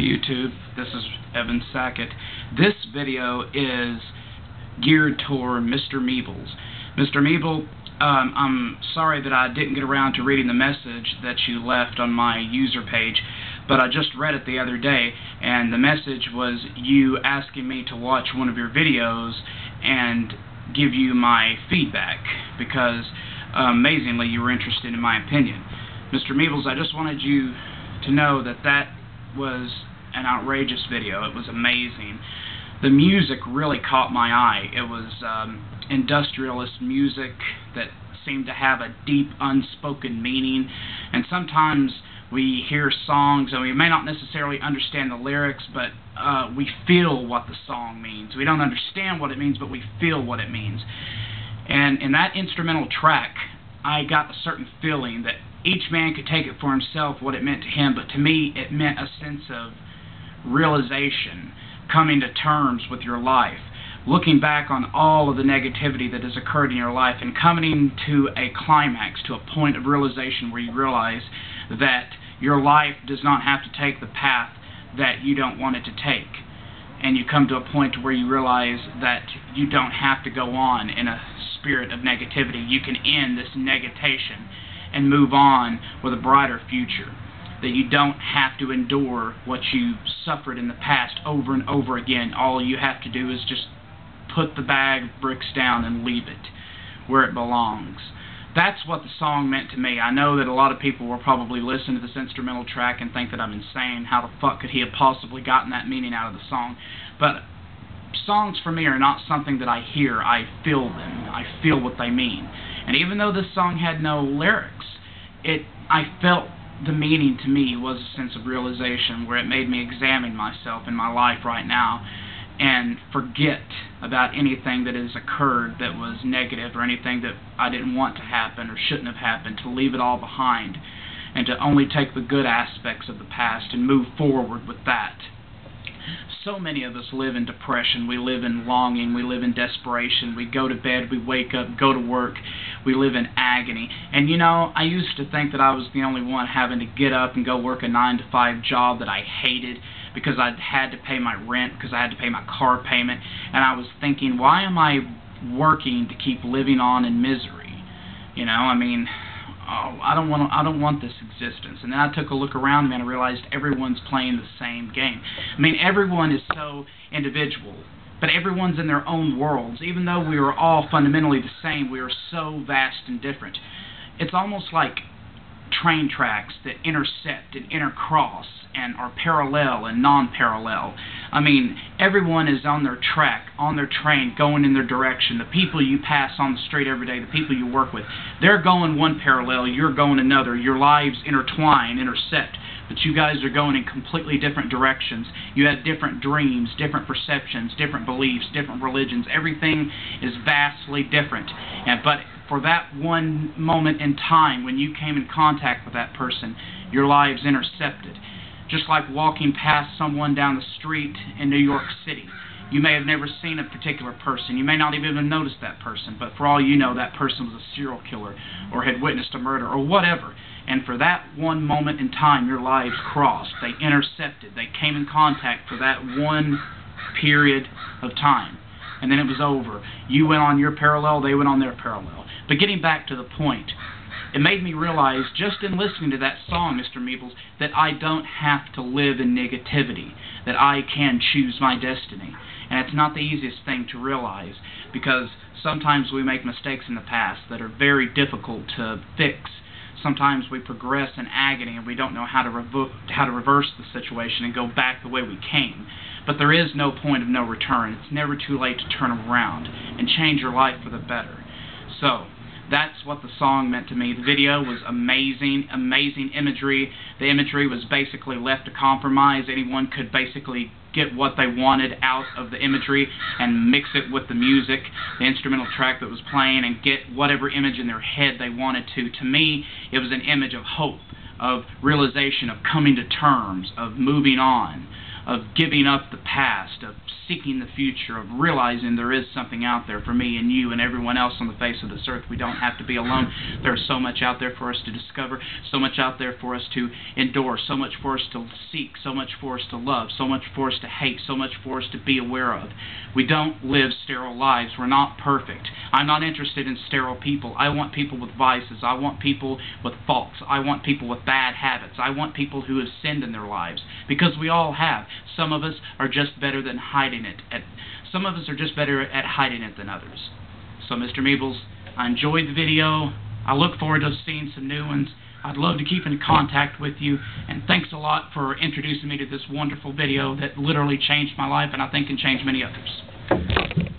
YouTube, this is Evan Sackett. This video is geared toward Mr. Meebles. Mr. Meeble, I'm sorry that I didn't get around to reading the message that you left on my user page, but I just read it the other day, and the message was you asking me to watch one of your videos and give you my feedback, because amazingly you were interested in my opinion. Mr. Meebles, I just wanted you to know that that was an outrageous video. It was amazing. The music really caught my eye. It was industrialist music that seemed to have a deep unspoken meaning, and sometimes we hear songs and we may not necessarily understand the lyrics, but we feel what the song means. We don't understand what it means, but we feel what it means. And in that instrumental track, I got a certain feeling that each man could take it for himself what it meant to him, but to me it meant a sense of realization, coming to terms with your life, looking back on all of the negativity that has occurred in your life and coming to a climax, to a point of realization where you realize that your life does not have to take the path that you don't want it to take. And you come to a point where you realize that you don't have to go on in a spirit of negativity. You can end this negation and move on with a brighter future. That you don't have to endure what you suffered in the past over and over again. All you have to do is just put the bag of bricks down and leave it where it belongs. That's what the song meant to me. I know that a lot of people will probably listen to this instrumental track and think that I'm insane. How the fuck could he have possibly gotten that meaning out of the song? But songs for me are not something that I hear. I feel them. I feel what they mean. And even though this song had no lyrics, I felt the meaning to me was a sense of realization where it made me examine myself in my life right now and forget about anything that has occurred that was negative or anything that I didn't want to happen or shouldn't have happened, to leave it all behind and to only take the good aspects of the past and move forward with that. So many of us live in depression, we live in longing, we live in desperation, we go to bed, we wake up, go to work, we live in agony. And you know, I used to think that I was the only one having to get up and go work a 9-to-5 job that I hated because I had to pay my rent, because I had to pay my car payment, and I was thinking, why am I working to keep living on in misery? You know, I mean, I don't want this existence. And then I took a look around me and I realized everyone's playing the same game. I mean, everyone is so individual, but everyone's in their own worlds. Even though we are all fundamentally the same, we are so vast and different. It's almost like train tracks that intersect and intercross and are parallel and non-parallel. I mean, everyone is on their track, on their train, going in their direction. The people you pass on the street every day, the people you work with, they're going one parallel, you're going another. Your lives intertwine, intersect, but you guys are going in completely different directions. You have different dreams, different perceptions, different beliefs, different religions. Everything is vastly different. But for that one moment in time when you came in contact with that person, your lives intercepted. Just like walking past someone down the street in New York City. You may have never seen a particular person. You may not even have noticed that person, but for all you know, that person was a serial killer or had witnessed a murder or whatever. And for that one moment in time, your lives crossed. They intercepted. They came in contact for that one period of time. And then it was over. You went on your parallel, they went on their parallel. But getting back to the point, it made me realize, just in listening to that song, Mr. Meebles, that I don't have to live in negativity, that I can choose my destiny. And it's not the easiest thing to realize, because sometimes we make mistakes in the past that are very difficult to fix. Sometimes we progress in agony and we don't know how to reverse the situation and go back the way we came. But there is no point of no return. It's never too late to turn around and change your life for the better. So, that's what the song meant to me. The video was amazing, amazing imagery. The imagery was basically left to compromise. Anyone could basically get what they wanted out of the imagery and mix it with the music, the instrumental track that was playing, and get whatever image in their head they wanted to. To me, it was an image of hope, of realization, of coming to terms, of moving on, giving up the past, of seeking the future, of realizing there is something out there for me and you and everyone else on the face of this earth. We don't have to be alone. There's so much out there for us to discover, so much out there for us to endure, so much for us to seek, so much for us to love, so much for us to hate, so much for us to be aware of. We don't live sterile lives. We're not perfect. I'm not interested in sterile people. I want people with vices. I want people with faults. I want people with bad habits. I want people who have sinned in their lives, because we all have. Some of us are just better than hiding it. Some of us are just better at hiding it than others. So, Mr. Meebles, I enjoyed the video. I look forward to seeing some new ones. I'd love to keep in contact with you, and thanks a lot for introducing me to this wonderful video that literally changed my life, and I think can change many others.